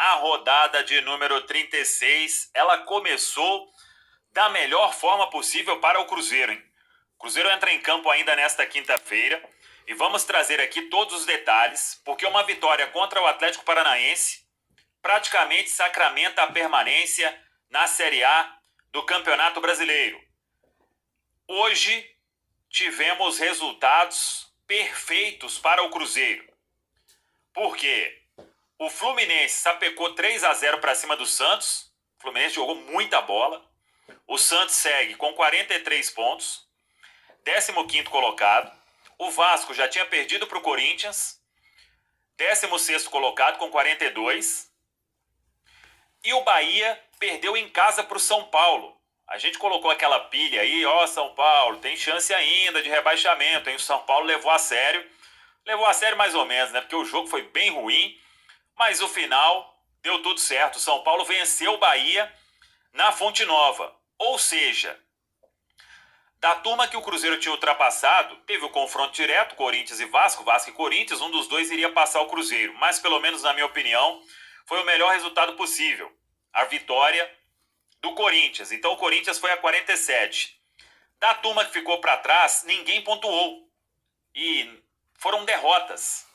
A rodada de número 36, ela começou da melhor forma possível para o Cruzeiro, hein? O Cruzeiro entra em campo ainda nesta quinta-feira e vamos trazer aqui todos os detalhes, porque uma vitória contra o Atlético Paranaense praticamente sacramenta a permanência na Série A do Campeonato Brasileiro. Hoje tivemos resultados perfeitos para o Cruzeiro. Por quê? O Fluminense sapecou 3-0 para cima do Santos. O Fluminense jogou muita bola. O Santos segue com 43 pontos, 15º colocado. O Vasco já tinha perdido para o Corinthians, 16º colocado com 42. E o Bahia perdeu em casa para o São Paulo. A gente colocou aquela pilha aí, ó, São Paulo, tem chance ainda de rebaixamento, hein? O São Paulo levou a sério. Levou a sério mais ou menos, né? Porque o jogo foi bem ruim. Mas no final, deu tudo certo. O São Paulo venceu o Bahia na Fonte Nova. Ou seja, da turma que o Cruzeiro tinha ultrapassado, teve o confronto direto, Corinthians e Vasco, Vasco e Corinthians, um dos dois iria passar o Cruzeiro. Mas, pelo menos na minha opinião, foi o melhor resultado possível. A vitória do Corinthians. Então o Corinthians foi a 47. Da turma que ficou para trás, ninguém pontuou. E foram derrotas.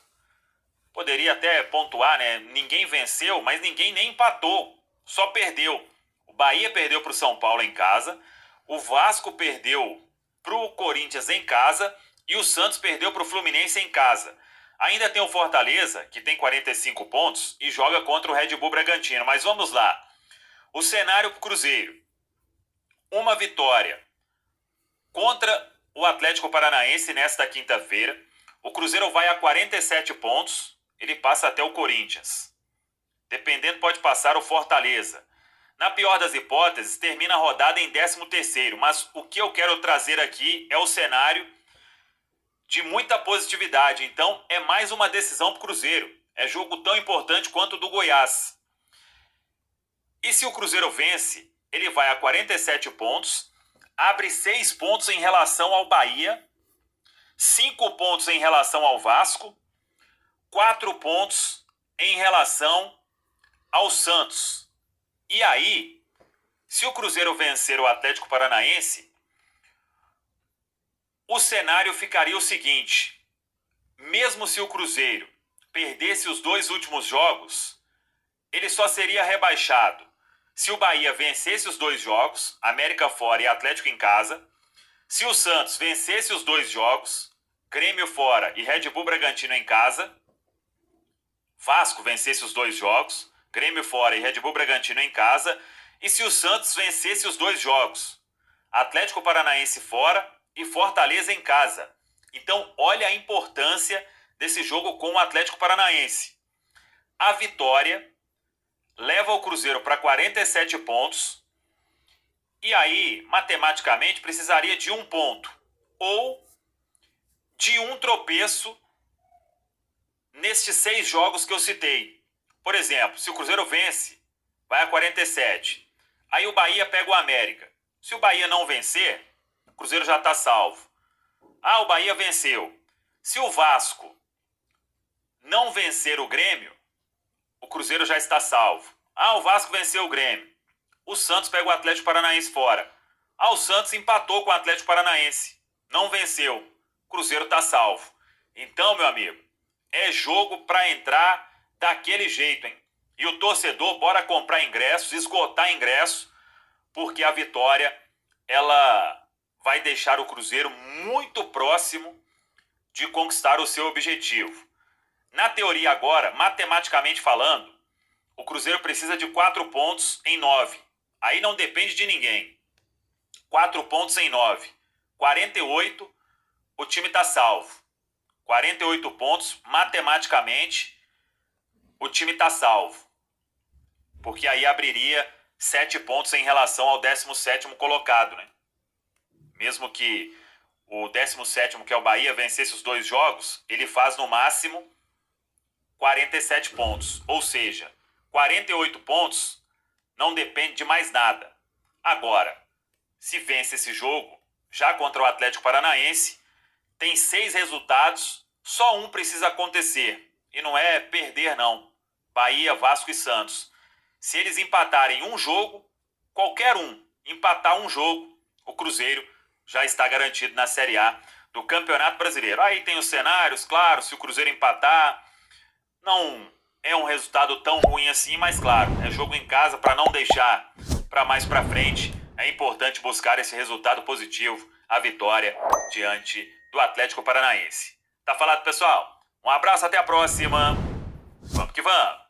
Poderia até pontuar, né? Ninguém venceu, mas ninguém nem empatou. Só perdeu. O Bahia perdeu para o São Paulo em casa. O Vasco perdeu para o Corinthians em casa. E o Santos perdeu para o Fluminense em casa. Ainda tem o Fortaleza, que tem 45 pontos e joga contra o Red Bull Bragantino. Mas vamos lá. O cenário para o Cruzeiro. Uma vitória contra o Atlético Paranaense nesta quinta-feira. O Cruzeiro vai a 47 pontos. Ele passa até o Corinthians. Dependendo, pode passar o Fortaleza. Na pior das hipóteses, termina a rodada em 13º. Mas o que eu quero trazer aqui é o cenário de muita positividade. Então, é mais uma decisão para o Cruzeiro. É jogo tão importante quanto o do Goiás. E se o Cruzeiro vence, ele vai a 47 pontos, abre 6 pontos em relação ao Bahia, 5 pontos em relação ao Vasco, 4 pontos em relação ao Santos. E aí, se o Cruzeiro vencer o Atlético Paranaense, o cenário ficaria o seguinte: mesmo se o Cruzeiro perdesse os 2 últimos jogos, ele só seria rebaixado se o Bahia vencesse os 2 jogos, América fora e Atlético em casa, se o Santos vencesse os 2 jogos, Grêmio fora e Red Bull Bragantino em casa, Vasco vencesse os 2 jogos, Grêmio fora e Red Bull Bragantino em casa, e se o Santos vencesse os 2 jogos, Atlético Paranaense fora e Fortaleza em casa. Então, olha a importância desse jogo com o Atlético Paranaense. A vitória leva o Cruzeiro para 47 pontos e aí, matematicamente, precisaria de 1 ponto ou de um tropeço nestes 6 jogos que eu citei. Por exemplo, se o Cruzeiro vence, vai a 47. Aí o Bahia pega o América. Se o Bahia não vencer, o Cruzeiro já está salvo. Ah, o Bahia venceu. Se o Vasco não vencer o Grêmio, o Cruzeiro já está salvo. Ah, o Vasco venceu o Grêmio. O Santos pega o Atlético Paranaense fora. Ah, o Santos empatou com o Atlético Paranaense. Não venceu. O Cruzeiro está salvo. Então, meu amigo, é jogo para entrar daquele jeito, hein? E o torcedor, bora comprar ingressos, esgotar ingressos, porque a vitória, ela vai deixar o Cruzeiro muito próximo de conquistar o seu objetivo. Na teoria agora, matematicamente falando, o Cruzeiro precisa de 4 pontos em 9. Aí não depende de ninguém. 4 pontos em 9. 48, o time está salvo. 48 pontos, matematicamente, o time está salvo. Porque aí abriria 7 pontos em relação ao 17º colocado, né? Mesmo que o 17º, que é o Bahia, vencesse os 2 jogos, ele faz no máximo 47 pontos. Ou seja, 48 pontos não depende de mais nada. Agora, se vence esse jogo, já contra o Atlético Paranaense, tem 6 resultados, só um precisa acontecer. E não é perder, não. Bahia, Vasco e Santos. Se eles empatarem um jogo, qualquer um, empatar um jogo, o Cruzeiro já está garantido na Série A do Campeonato Brasileiro. Aí tem os cenários, claro, se o Cruzeiro empatar, não é um resultado tão ruim assim, mas claro, é jogo em casa, para não deixar para mais para frente, é importante buscar esse resultado positivo, a vitória diante do Atlético Paranaense. Tá falado, pessoal? Um abraço, até a próxima. Vamos que vamos!